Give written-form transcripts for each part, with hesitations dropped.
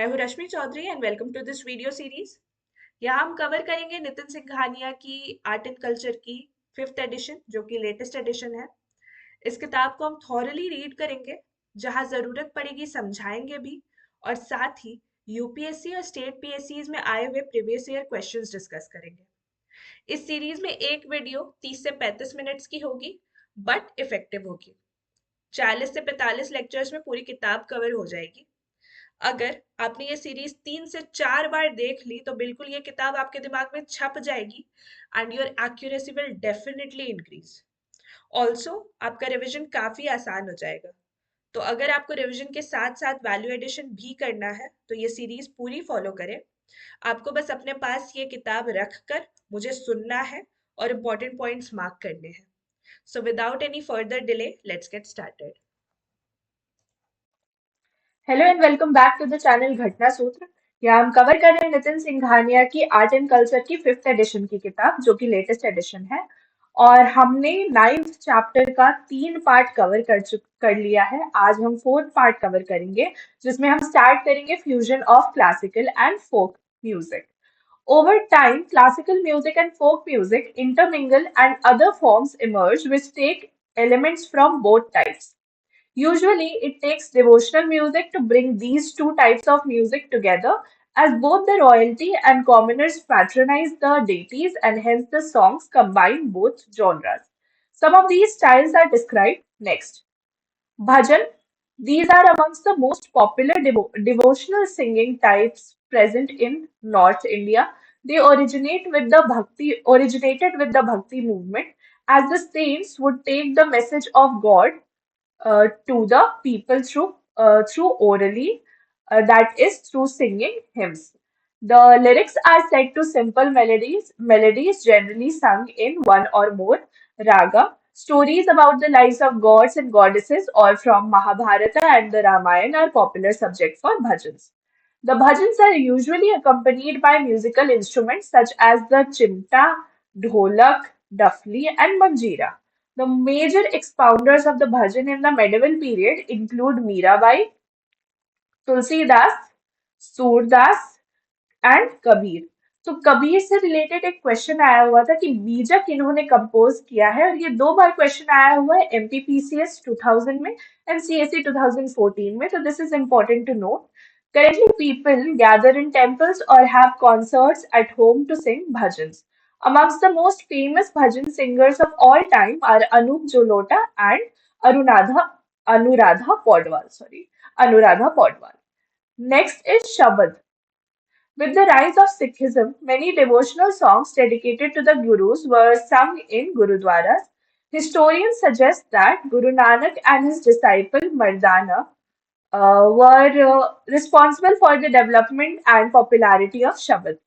मैं हूँ Rashmi Chaudhary and welcome to this video series. यहाँ हम कवर करेंगे नितिन सिंघानिया की आर्ट एंड कल्चर की फिफ्थ एडिशन जो कि लेटेस्ट एडिशन है। इस किताब को हम थॉरली रीड करेंगे, जहाँ ज़रूरत पड़ेगी समझाएंगे भी, और साथ ही यूपीएससी और स्टेट पीएससीज में आए हुए प्रीवियस ईयर क्वेश्चंस डिस्कस करेंगे। इस सीरीज में एक वीडियो 30 से 35 मिनट्स की होगी, बट इफेक्टिव होगी। 40 से 45 लेक्चर्स में पूरी किताब कवर हो जाएगी। अगर आपने ये सीरीज 3 से 4 बार देख ली तो बिल्कुल ये किताब आपके दिमाग में छप जाएगी and your accuracy will definitely increase. Also आपका रिवीजन काफी आसान हो जाएगा। तो अगर आपको रिवीजन के साथ साथ वैल्यू एडिशन भी करना है तो ये सीरीज पूरी फॉलो करें। आपको बस अपने पास ये किताब रख कर मुझे सुनना है और इम्पोर्टेंट पॉइंट्स मार्क करने हैं। So without any further delay let's get started. Hello and welcome back to the channel Ghatna Sutra. यहाँ हम कवर कर रहे हैं नितिन सिंघानिया की आर्ट एंड कल्चर की फिफ्थ एडिशन की किताब जो कि लेटेस्ट एडिशन है। और हमने नाइन्थ चैप्टर का 3 पार्ट कवर कर लिया है। आज हम फोर्थ पार्ट कवर करेंगे जिसमें हम स्टार्ट करेंगे fusion of classical and folk music. Over time, classical music and folk music intermingle and other forms emerge which take elements from both types. Usually, it takes devotional music to bring these two types of music together, as both the royalty and commoners patronize the deities, and hence the songs combine both genres. Some of these styles are described next. Bhajan. These are amongst the most popular devotional singing types present in North India. They originated with the Bhakti movement, as the saints would take the message of God to the people through orally, that is through singing hymns. The lyrics are set to simple melodies generally sung in one or more raga. Stories about the lives of gods and goddesses, all from Mahabharata and the Ramayana, are popular subject for bhajans. The bhajans are usually accompanied by musical instruments such as the chimta, dholak, dafli, and manjira. The major expounders of the bhajan in the medieval period include Mirabai, Tulsidas, Surdas and Kabir. तो कबीर से related एक question आया हुआ था कि बीजक इन्होंने compose किया है, और ये 2 बार क्वेश्चन आया हुआ है एमपीपीसीएस 2000 में एंड सीएससी 2014 में। तो this is important to note. Currently, people gather in temples or have concerts at home to sing bhajans. Amongst the most famous bhajan singers of all time are Anup Jalota and Anuradha Anuradha Podwal. Sorry, Anuradha Podwal. Next is Shabad. With the rise of Sikhism, many devotional songs dedicated to the Gurus were sung in Gurudwaras. Historians suggest that Guru Nanak and his disciple Mardana were responsible for the development and popularity of Shabad.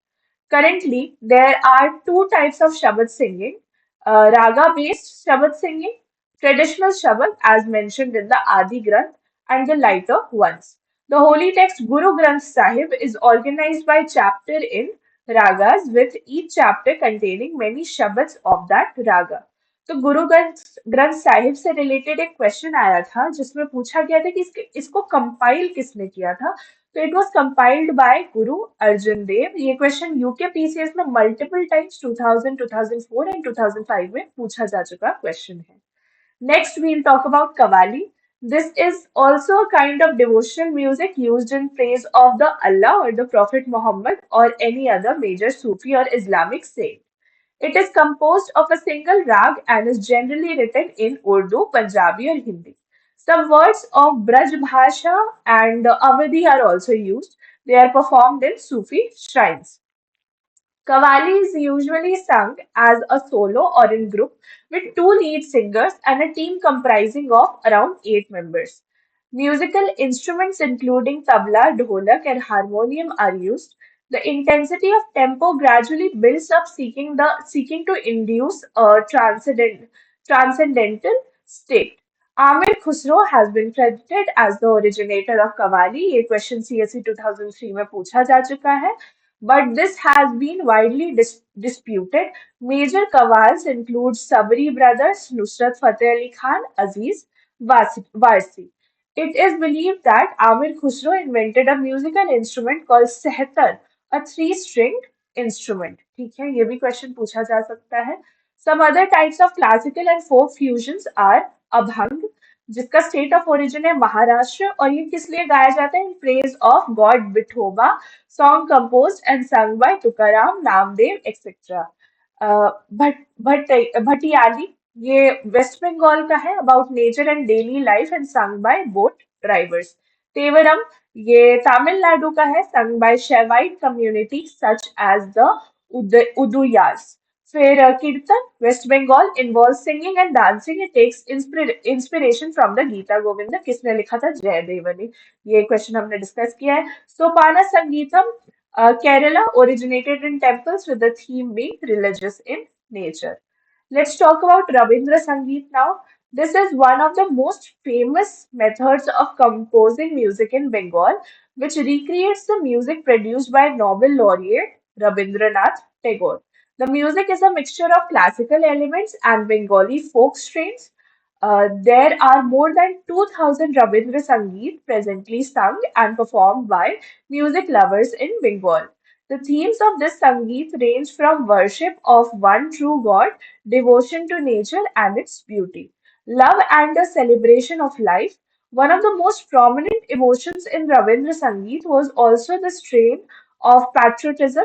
Currently, there are two types of Shabad singing: raga based Shabad singing, traditional Shabad as mentioned in the Adi Granth, and the lighter ones. The holy text Guru Granth Sahib is organized by chapter in ragas, with each chapter containing many Shabads of that raga. तो गुरु ग्रंथ साहिब से related एक question आया था जिसमें पूछा गया था कि इसको कंपाइल किसने किया था। तो इट वाज कंपाइल्ड बाय गुरु अर्जुन देव। ये क्वेश्चन यूके पीसीएस में मल्टीपल टाइम्स 2000, 2004 एंड 2005 में पूछा जा चुका क्वेश्चन है। Next, we'll talk about Qawwali. This is also a kind of devotional music used in praise of the Allah or the Prophet Muhammad or any other major Sufi or Islamic saint. It is composed of a single rag and is generally written in Urdu, Punjabi, or Hindi. Some words of Braj Bhasha and Awadhi are also used. They are performed in Sufi shrines. Qawwali is usually sung as a solo or in group with two lead singers and a team comprising of around 8 members. Musical instruments including tabla, dholak, and harmonium are used. The intensity of tempo gradually builds up, seeking to induce a transcendental state. Amir Khusro has been credited as the originator of Qawwali. ये question CSC 2003 में पूछा जा चुका है, but this has been widely disputed. Major qawwals include Sabri brothers, Nusrat Fateh Ali Khan, Aziz Warsi. It is believed that Amir Khusro invented a musical instrument called sehatar, a three-stringed instrument. ठीक है, ये भी question पूछा जा सकता है. Some other types of classical and folk fusions are abhang, जिसका state of origin है महाराष्ट्र, और ये किस लिए गाया जाता है? In praise of God Vithoba, song composed and sung by Tukaram, Namdev etcetera. Bhatiali, ये वेस्ट बंगाल का है, about nature and daily life and sung by boat drivers. Tevaram, ये तमिलनाडु का है, sung by Shaivite community such as the Uduyars. फिर kirtan, West Bengal, involve singing and dancing. It takes inspiration from the Gita Govinda. किसने लिखा था? जयदेव ने. ये क्वेश्चन हमने डिस्कस किया है. सोपाना संगीतम, Kerala originated in temples with the theme being religious in nature. Let's talk about Rabindra Sangeet now. This is one of the most famous methods of composing music in Bengal, which recreates the music produced by Nobel laureate Rabindranath Tagore. The music is a mixture of classical elements and Bengali folk strains. There are more than 2000 Rabindra Sangeet presently sung and performed by music lovers in Bengal. The themes of this Sangeet range from worship of one true God, devotion to nature and its beauty, love and the celebration of life. One of the most prominent emotions in Rabindra Sangeet was also the strain of patriotism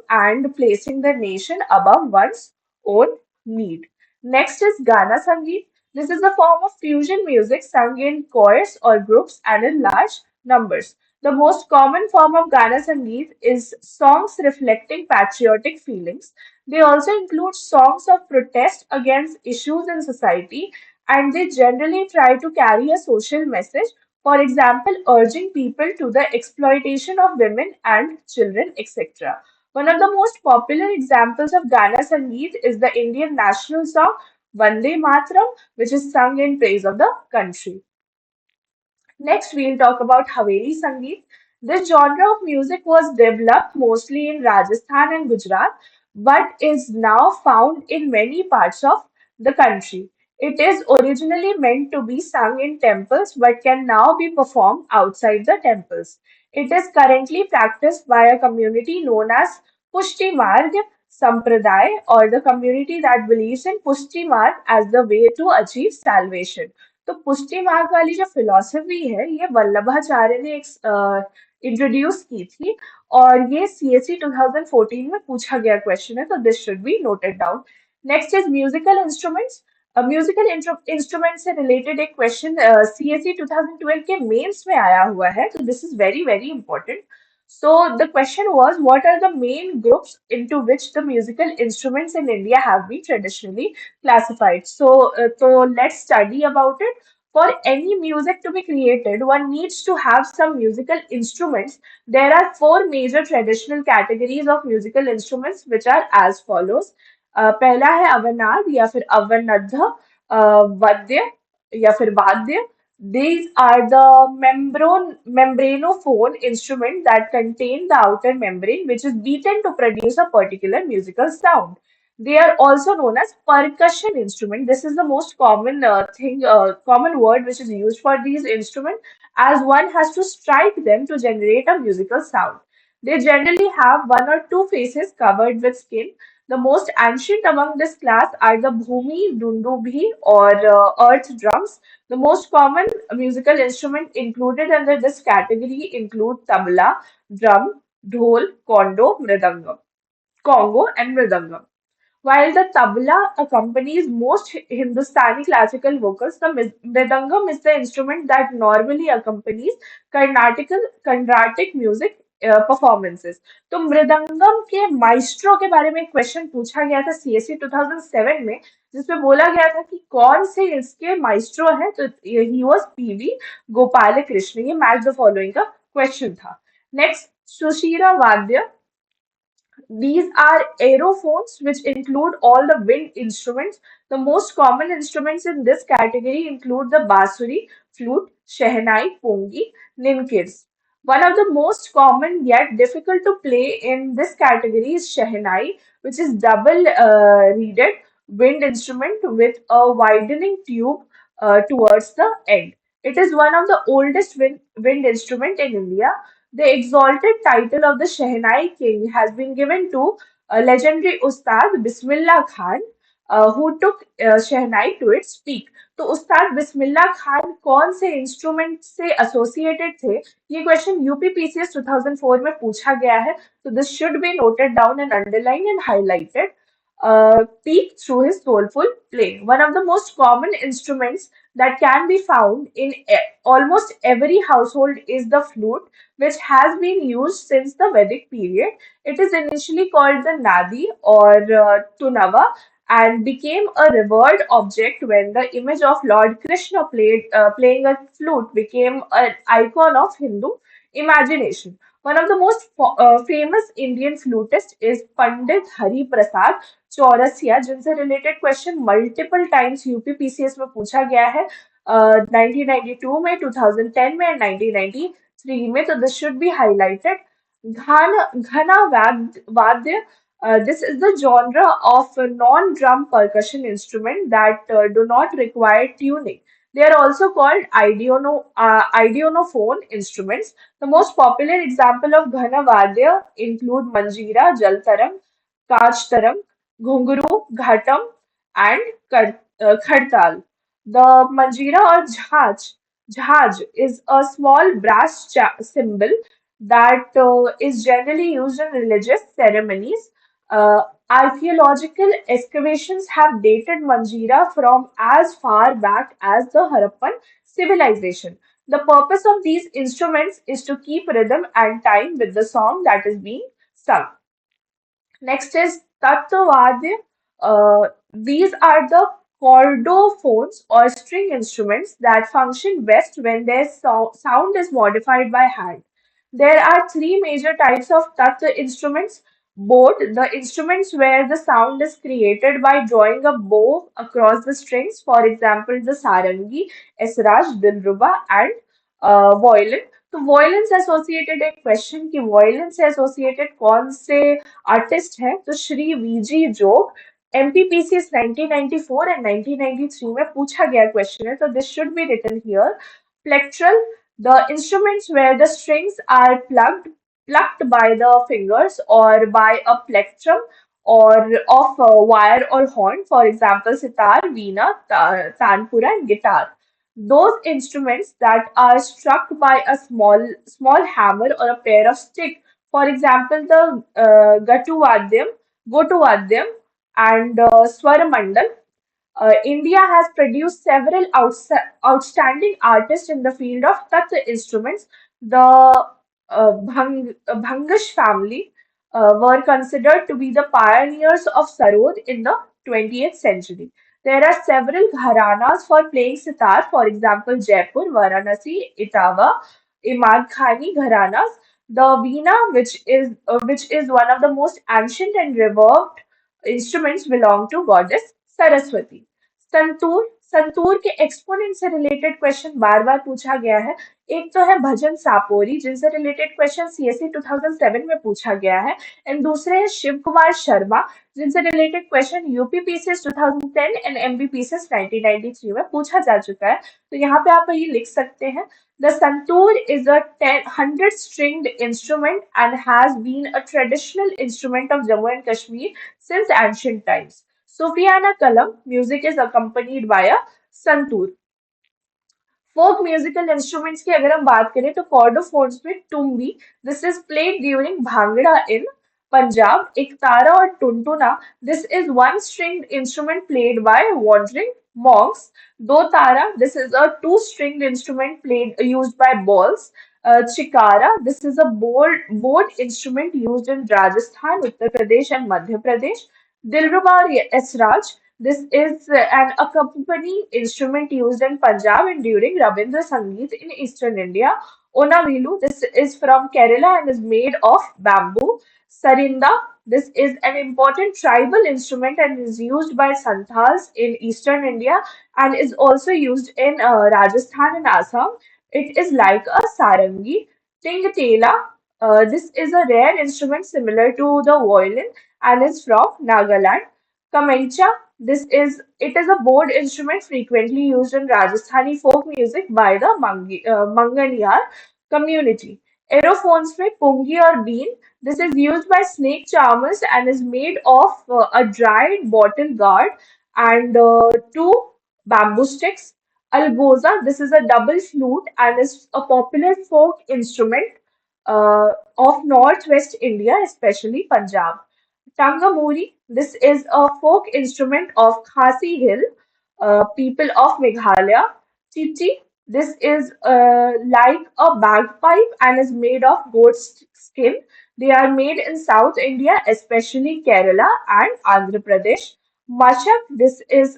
and placing the nation above one's own need. Next is Gana Sangeet. This is a form of fusion music sung in choirs or groups and in large numbers. The most common form of Gana Sangeet is songs reflecting patriotic feelings. They also include songs of protest against issues in society, and they generally try to carry a social message, for example, urging people to the exploitation of women and children, etc. One of the most popular examples of Gana Sangeet is the Indian national song Vande Mataram, which is sung in praise of the country. Next, we'll talk about Haveli Sangeet. This genre of music was developed mostly in Rajasthan and Gujarat, but is now found in many parts of the country. It is originally meant to be sung in temples, but can now be performed outside the temples. It is currently practiced by a community known as Pushti Marg Sampradaya, or the community that believes in Pushti Marg as the way to achieve salvation. तो पुष्टि मार्ग वाली जो philosophy है ये वल्लभाचार्य ने introduce की थी, और ये सीएससी 2014 में पूछा गया क्वेश्चन है, तो this should be noted down. Next is musical instruments. Musical instrument से रिलेटेड एक क्वेश्चन सीएससी 2012 के मेंस में आया हुआ है, तो this is very very important. So the question was, what are the main groups into which the musical instruments in India have been traditionally classified? So let's study about it. For any music to be created, one needs to have some musical instruments. There are four major traditional categories of musical instruments, which are as follows. पहला है अवनाद या फिर अवनद्ध, वाद्य या फिर वाद्य. These are the membranophone instrument that contain the outer membrane, which is beaten to produce a particular musical sound. They are also known as percussion instrument. This is the most common common word which is used for these instruments, as one has to strike them to generate a musical sound. They generally have one or two faces covered with skin. The most ancient among this class are the Bhumi Dundubhi, or earth drums. The most common musical instrument included under this category include tabla, drum, dhol, congo, and mridangam. While the tabla accompanies most Hindustani classical vocals, the mridangam is the instrument that normally accompanies Carnatic music performances. तो मृदंगम के maestro के बारे में एक question पूछा गया था CSC 2007 में, जिसमें बोला गया था कि कौन से इसके माइस्ट्रो हैं, तो he was PV Gopal Krishna. ये मैच द फॉलोइंग का क्वेश्चन था. नेक्स्ट, सुशिरा वाद्य. These are aerophones, which include all the wind instruments. The most common instruments in this category include the bansuri, flute, shehnai, pongi, ninkirs. One of the most common yet difficult to play in this category is shehnai, which is double reeded wind instrument with a widening tube towards the end. It is one of the oldest wind instrument in India. The exalted title of the Shehnai King has been given to legendary Ustad Bismillah Khan, who took Shehnai to its peak. तो उस्ताद बिस्मिल्लाह खान कौन से instrument से associated थे? ये question UPPCS 2004 में पूछा गया है, तो this should be noted down and underline and highlighted. Peak through his soulful playing. One of the most common instruments that can be found in almost every household is the flute, which has been used since the Vedic period. It is initially called the Nadi or Tunava and became a revered object when the image of Lord Krishna playing a flute became an icon of Hindu imagination. One of the most famous Indian flutists is Pandit Hari Prasad Chaurasia, जिनसे related question multiple times UPPCS में पूछा गया है 1992 में, 2010 में and 1993 में. तो this should B highlighted. घना वाद्य. This is the genre of non-drum percussion instrument that do not require tuning. They are also called idionophone instruments. The most popular example of Ghana Vadya include Manjira, Jaltaram, Kachtaram, Ghunguru, Ghatam, and Khadtal. The Manjira or Jhaj is a small brass cymbal that is generally used in religious ceremonies. Archaeological excavations have dated Manjira from as far back as the Harappan civilization. The purpose of these instruments is to keep rhythm and time with the song that is being sung. Next is Tattavadya. These are the chordophones or string instruments that function best when their sound is modified by hand. There are three major types of tattva instruments. Both the instruments where the sound is created by drawing a bow across the strings, for example, the sarangi, esraj, dilruba, and violin. तो violin से associated एक question कि violin से associated कौन से artist हैं, तो Shri VG Jog MPPCS 1994 एंड 1993 में पूछा गया क्वेश्चन है, तो this should be written here. Plectral. The instruments where the strings are plucked by the fingers or by a plectrum or of wire or horn, for example sitar, veena, tanpura, and guitar. Those instruments that are struck by a small hammer or a pair of stick, for example, the Gotuvadyam and Swaramandal. India has produced several outstanding artists in the field of Tattva instruments. The Bhangash family were considered to be the pioneers of sarod in the 20th century. There are several gharanas for playing sitar, for example, Jaipur, Varanasi, Etawah, Imad Khani gharanas. The veena, which is one of the most ancient and revered instruments, belong to goddess Saraswati. Santoor. Santoor के exponent से related question बार बार पूछा गया है. एक तो है भजन सापोरी, जिनसे related question CSC 2007 में पूछा गया है, एंड दूसरे हैं शिव कुमार शर्मा, जिनसे रिलेटेड क्वेश्चन यूपीपीसीएस 2010 एंड एमबीपीसीएस 1993 में पूछा जा चुका है. तो यहाँ पे आप ये लिख सकते हैं. The santoor is a 100 stringed instrument and has been a traditional instrument of Jammu and Kashmir since ancient times. Sufiana Kalam music is accompanied by a santoor. Folk musical instruments की अगर हम बात करें तो कॉर्डोफोन्स में tumbi, this is played during bhangra in Punjab. Ektara और tuntuna, this is one stringed instrument played by wandering monks. दो तारा, this is a two-stringed instrument played used by balls. Chikara, this is a board instrument used in Rajasthan, Uttar Pradesh, and Madhya Pradesh. Dilruba or Esraj, this is an accompanying instrument used in Punjab and during Rabindra Sangeet in Eastern India. Onavilu, this is from Kerala and is made of bamboo. Sarinda, this is an important tribal instrument and is used by Santals in Eastern India and is also used in Rajasthan and Assam. It is like a sarangi. Tingtela, this is a rare instrument similar to the violin and is from Nagaland. Kamancha, it is a board instrument frequently used in Rajasthani folk music by the Manganiyar community. Aerophones में pungi or bean. This is used by snake charmers and is made of a dried bottle gourd and two bamboo sticks. Algoza, this is a double flute and is a popular folk instrument of northwest India, especially Punjab. Tangamuri, this is a folk instrument of Khasi Hill, people of Meghalaya. Chichi, this is like a bagpipe and is made of goat skin. They are made in South India, especially Kerala and Andhra Pradesh. Mashak, this is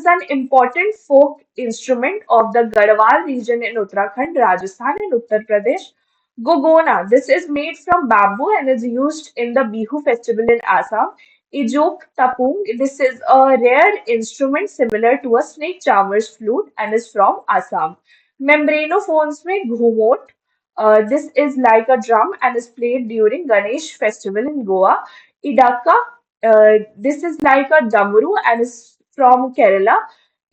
an important folk instrument of the Garhwal region in Uttarakhand, Rajasthan, and Uttar Pradesh. Gogona. This is made from bamboo and is used in the Bihu festival in Assam. Ijok Tapung. This is a rare instrument similar to a snake charmer's flute and is from Assam. Membranophones में घूमोट. This is like a drum and is played during Ganesh festival in Goa. Idaka. This is like a damru and is from Kerala.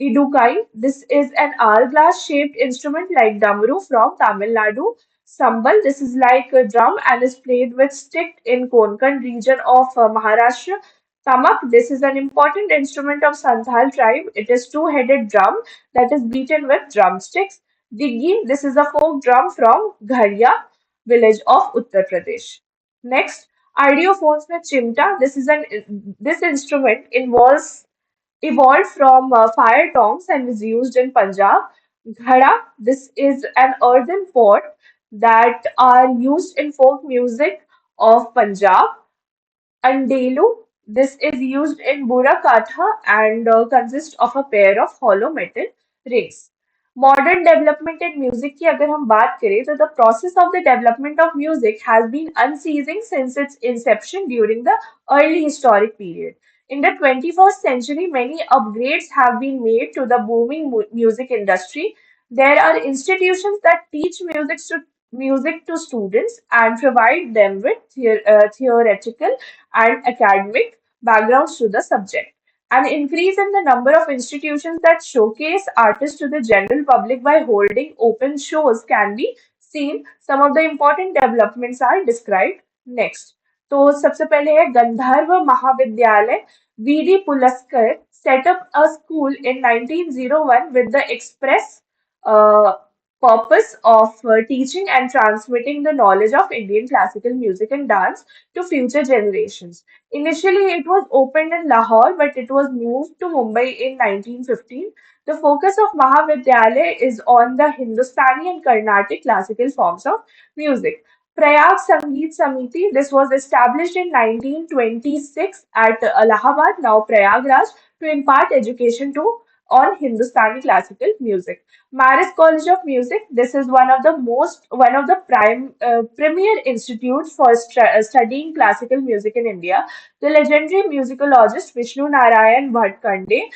Idukai. This is an hourglass shaped instrument like damru from Tamil Nadu. Sambal, this is like a drum and is played with stick in Konkan region of Maharashtra. Tamak, this is an important instrument of Santhal tribe. It is two-headed drum that is beaten with drumsticks. Diggi, this is a folk drum from Gharia village of Uttar Pradesh. Next, ideophones में chimta. This instrument involves evolved from fire tongs and is used in Punjab. Ghada, this is an earthen pot that are used in folk music of Punjab. Andelu, this is used in Bura Katha and consists of a pair of hollow metal rings. Modern development in music की अगर हम बात करें तो the process of the development of music has been unceasing since its inception during the early historic period. In the 21st century, many upgrades have been made to the booming music industry. There are institutions that teach music to students and provide them with theoretical and academic backgrounds to the subject. An increase in the number of institutions that showcase artists to the general public by holding open shows can be seen. Some of the important developments are described next. तो सबसे पहले है Gandharva Mahavidyalaya. VD Paluskar set up a school in 1901 with the express uh, purpose of teaching and transmitting the knowledge of Indian classical music and dance to future generations. Initially, it was opened in Lahore, but it was moved to Mumbai in 1915. The focus of Mahavidyalaya is on the Hindustani and Carnatic classical forms of music. Prayag Sangeet Samiti, this was established in 1926 at Allahabad, now Prayagraj, to impart education to on Hindustani classical music. Maris College of Music. This is one of the premier institutes for studying classical music in India. The legendary musicologist Vishnu Narayan Bhatkande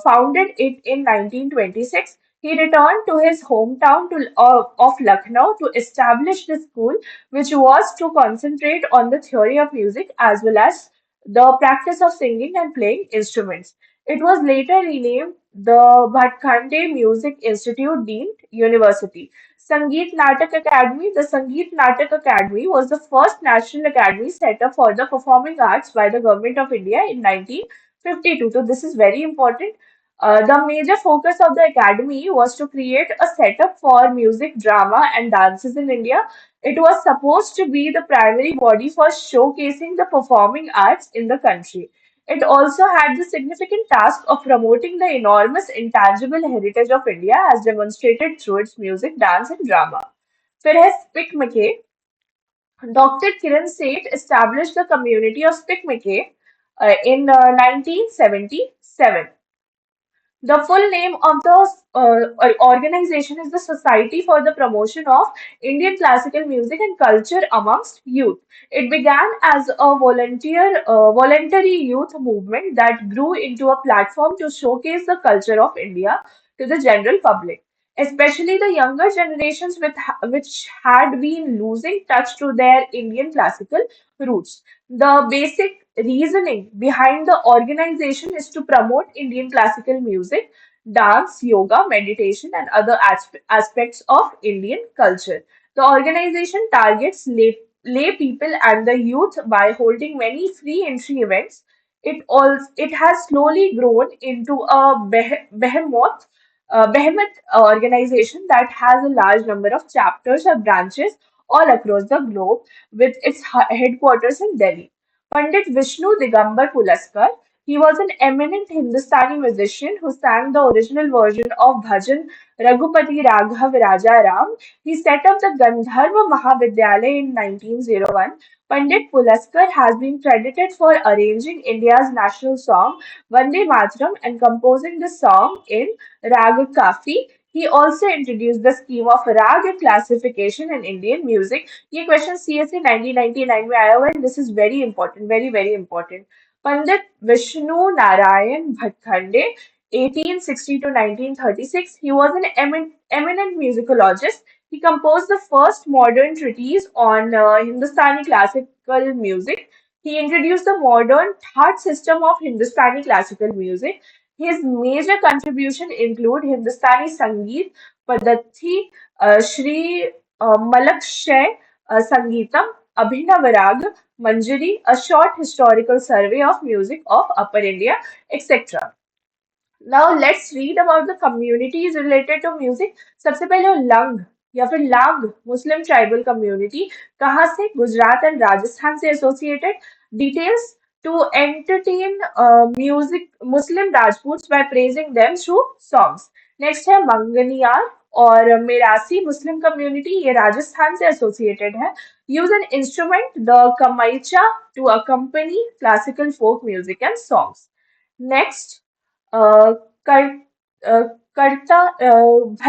founded it in 1926. He returned to his hometown of Lucknow to establish the school, which was to concentrate on the theory of music as well as the practice of singing and playing instruments. It was later renamed the Bhatkhande Music Institute Deemed University. Sangeet Natak Academy. The Sangeet Natak Academy was the first national academy set up for the performing arts by the Government of India in 1952. So this is very important. The major focus of the academy was to create a setup for music, drama, and dances in India. It was supposed to be the primary body for showcasing the performing arts in the country. It also had the significant task of promoting the enormous intangible heritage of India as demonstrated through its music, dance, and drama. फिर है Spick McKay. Dr. Kiran Seth established the community of Spick McKay in 1977. The full name of the organization is the Society for the Promotion of Indian Classical Music and Culture amongst Youth. It began as a voluntary youth movement that grew into a platform to showcase the culture of India to the general public. especially the younger generations which had been losing touch to their Indian classical roots. The basic reasoning behind the organization is to promote Indian classical music, dance, yoga, meditation, and other aspects of Indian culture. The organization targets lay people and the youth by holding many free entry events. It has slowly grown into a behemoth organization that has a large number of chapters or branches all across the globe, with its headquarters in Delhi. Pandit Vishnu Digambar Pulaskar, he was an eminent Hindustani musician who sang the original version of Bhajan Raghupati Raghav Raja Ram. He set up the Gandharva Mahavidyalaya in 1901. Pandit Pulaskar has been credited for arranging India's national song Vande Mataram and composing the song in Rag Kafi. He also introduced the scheme of rag classification in Indian music. ये question CSE 1999 में आया हुआ है, and this is very important, very very important. Pandit Vishnu Narayan Bhatkhande, 1860 to 1936, he was an eminent musicologist. He composed the first modern treatise on Hindustani classical music. He introduced the modern thought system of Hindustani classical music. His major contribution include Hindustani Sangeet, Padatti, Shri Malakshay Sangeetam, Abhinav Rag, Manjari, a short historical survey of music of Upper India, etc. Now let's read about the communities related to music. सबसे पहले वो lung या फिर लांग मुस्लिम tribal community कहाँ से Gujarat and Rajasthan से associated details to entertain music Muslim Rajputs by praising them through songs. Next है मंगनियार और मेरासी मुस्लिम कम्युनिटी ये राजस्थान से एसोसिएटेड है. Use an instrument the kamaicha to accompany classical folk music and songs. Next uh, कर, uh, करता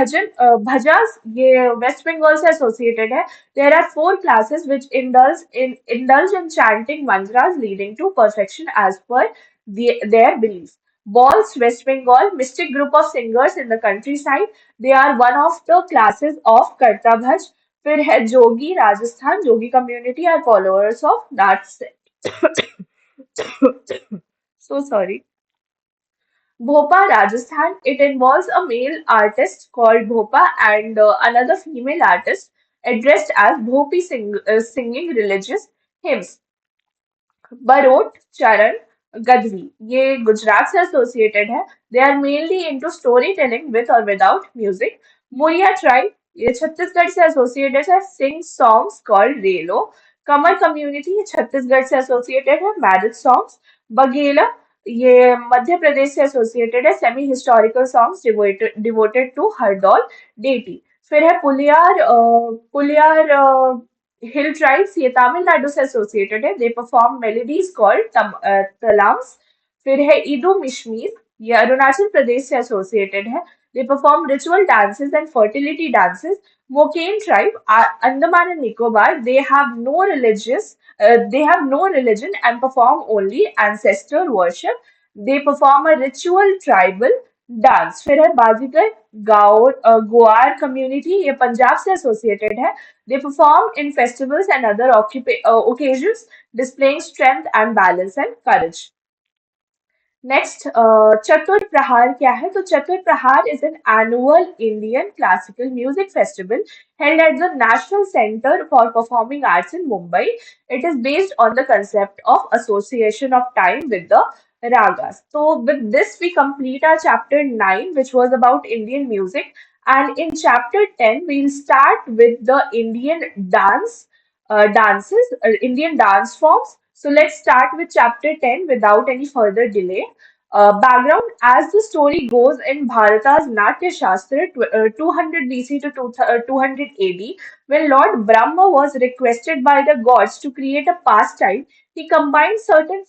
भजन भजास ये वेस्ट बंगाल से associated है. There are four classes which indulge in chanting mantras leading to perfection as per their belief. Balls, West Bengal, mystic group of singers in the countryside. They are one of the classes of Karta Bhaj. फिर है जोगी राजस्थान जोगी community are followers of that sect. So sorry. Bhopa, Rajasthan. It involves a male artist called Bhopa and another female artist addressed as singing religious hymns. Barot, Charan, Gadhi. ये गुजरात से associated है. They are mainly into storytelling with or without music. Muria tribe, ये छत्तीसगढ़ से associated है. Sing songs called Relo. Kamar community ये छत्तीसगढ़ से associated है. Marriage songs. Bagela ये मध्य प्रदेश से associated है. Semi historical songs devoted to Hardol deity. फिर है पुलियार हिल ट्राइब्स ये तमिलनाडु से एसोसिएटेड है. They perform melodies called talams. फिर है ईदू मिशमीर ये अरुणाचल प्रदेश से एसोसिएटेड है. They perform ritual dances and fertility dances. Moken tribe Andaman and Nicobar they have no religion and perform only ancestor worship. They perform a ritual tribal dance. फिर है बाजीगर गोआर कम्युनिटी ये पंजाब से एसोसिएटेड है. They perform in festivals and other occasions, displaying strength and balance and courage. Next, Chatur Prahar क्या है? तो Chatur Prahar is an annual Indian classical music festival held at the National Centre for Performing Arts in Mumbai. It is based on the concept of association of time with the ragas. So with this, we complete our chapter 9, which was about Indian music. And in chapter 10, we'll start with the Indian dance forms. So let's start with chapter 10 without any further delay. Background as the story goes in Bharata's Natya Shastra 200 BC to 200 AD, when Lord Brahma was requested by the gods to create a pastime, he combined certain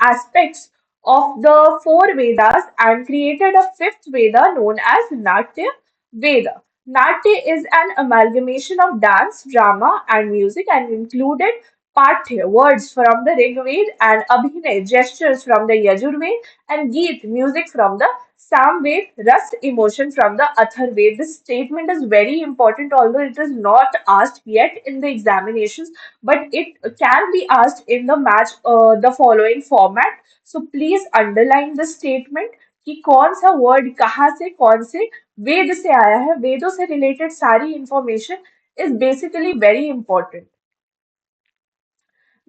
aspects of the four Vedas and created a fifth Veda known as Natya Veda. Natya is an amalgamation of dance, drama, and music and included Patya, words from the Rigved, and Abhinay, gestures from the Yajurved, and Geet, music from the Samved, Ras, emotion from the Atharved. This statement is very important, although it is not asked yet in the examinations, but it can be asked in the match, the following format. So please underline the statement कि कौन सा word कहाँ से कौन से वेद से आया है, वेदों से रिलेटेड सारी information is basically very important.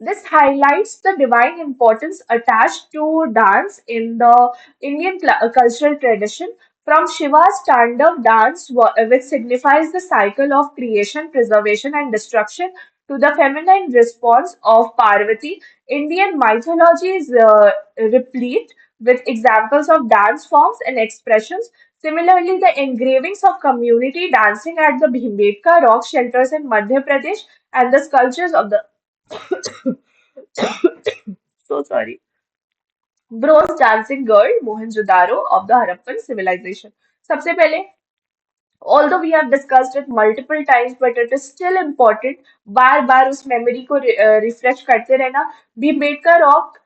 This highlights the divine importance attached to dance in the Indian cultural tradition. From Shiva's Tandav dance, which signifies the cycle of creation, preservation, and destruction, to the feminine response of Parvati, Indian mythology is replete with examples of dance forms and expressions. Similarly, the engravings of community dancing at the Bhimbetka rock shelters in Madhya Pradesh and the sculptures of the so sorry. Bronze dancing girl Mohenjo-daro of the Harappan civilization. सबसे पहले, although we have discussed it multiple times, but it is still important. बार बार उस memory को refresh करते रहना. Bhimbetka rock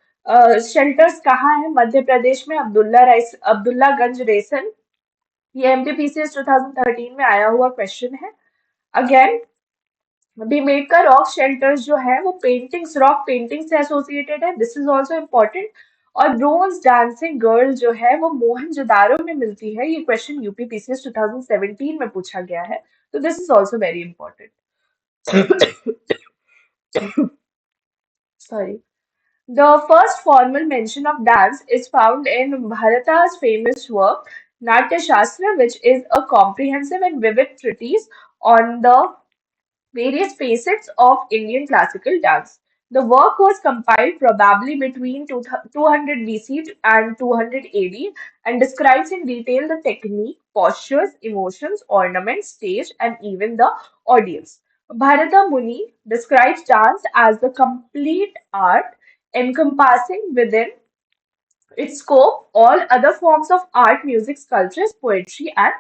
shelters कहाँ है? मध्य प्रदेश में Abdullaganj ration. ये एमपीपीसीएस 2013 में आया हुआ क्वेश्चन है. अगेन, भीमेडका रॉक शेल्टर्स जो है वो पेंटिंग्स, रॉक पेंटिंग से एसोसिएटेड है. This is also important. और ब्रोंज डांसिंग गर्ल जो है वो मोहनजोदारो में मिलती है. ये क्वेश्चन यूपीपीसीएस 2017 में पूछा गया है. तो this is also very important. Sorry. The first formal mention of dance is found in Bharata's famous work Natya Shastra, which is a comprehensive and vivid treatise on the various facets of Indian classical dance. The work was compiled probably between 200 BC and 200 AD and describes in detail the technique, postures, emotions, ornaments, stage, and even the audience. Bharata Muni describes dance as the complete art encompassing within its scope all other forms of art, music, sculptures, poetry and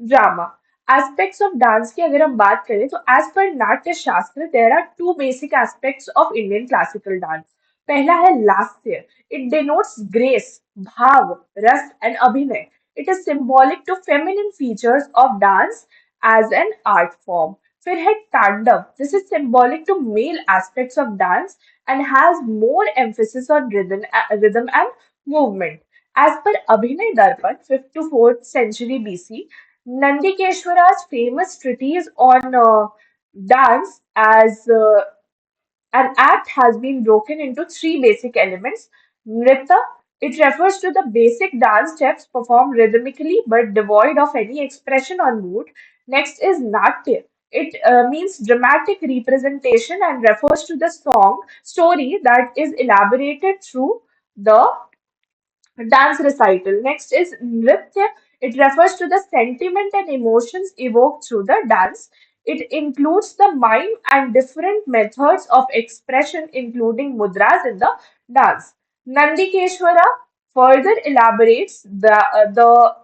drama. Aspects of dance की अगर हम बात करें तो as per नाट्य शास्त्र there are two basic aspects of Indian classical dance. पहला है लास्य. It denotes grace, भाव, रस and अभिनय. It is symbolic to feminine features of dance as an art form. फिर है तांडव. This is symbolic to male aspects of dance and has more emphasis on rhythm and movement. As per Abhinay Darpan, 5th to 4th century BC, Nandikeshwara's famous treatise on dance as an act has been broken into three basic elements. Nritta, it refers to the basic dance steps performed rhythmically but devoid of any expression or mood. Next is Natya. It means dramatic representation and refers to the story that is elaborated through the dance recital. Next is Nritya. It refers to the sentiment and emotions evoked through the dance. It includes the mime and different methods of expression, including mudras in the dance. Nandikeshwara further elaborates the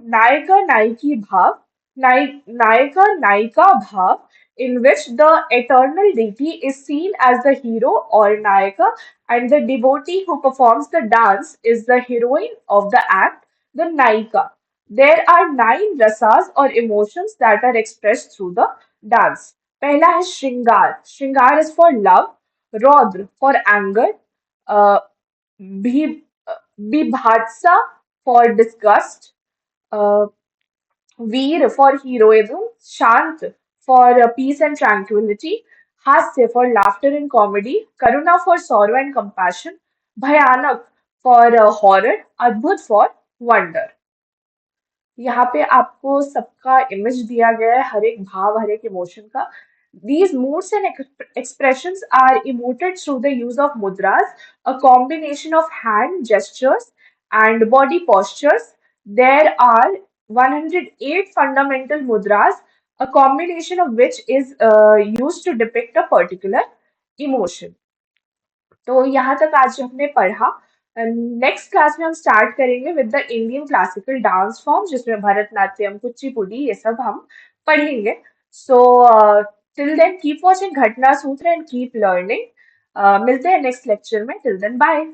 Nayaka Naiki Bhav, Nayaka Naika Bhav, in which the eternal deity is seen as the hero or Nayaka and the devotee who performs the dance is the heroine of the act, the Naika. There are nine rasas or emotions that are expressed through the dance. पहला है श्रृंगार. श्रृंगार is for love, रौद्र for anger, uh, भी, बिभात्सा for disgust, uh, Veer for heroism, शांत for peace and tranquility, हास्य for laughter and comedy, karuna for sorrow and compassion, भयानक for horror, अद्भुत for wonder. यहाँ पे आपको सबका इमेज दिया गया है, हर एक भाव, हर एक इमोशन का. These moods and expressions are emoted through the use of mudras, a combination of hand gestures and body postures. There are 108 fundamental mudras, a combination of which is used to depict a particular emotion. तो यहाँ तक आज हमने पढ़ा. Next class में हम start करेंगे with the Indian classical dance form जिसमें भरतनाट्यम, कुचिपुड़ी ये सब हम पढ़ेंगे. So till then keep watching Ghatna Sutra and keep learning. मिलते हैं नेक्स्ट लेक्चर में, टिल देन बाय।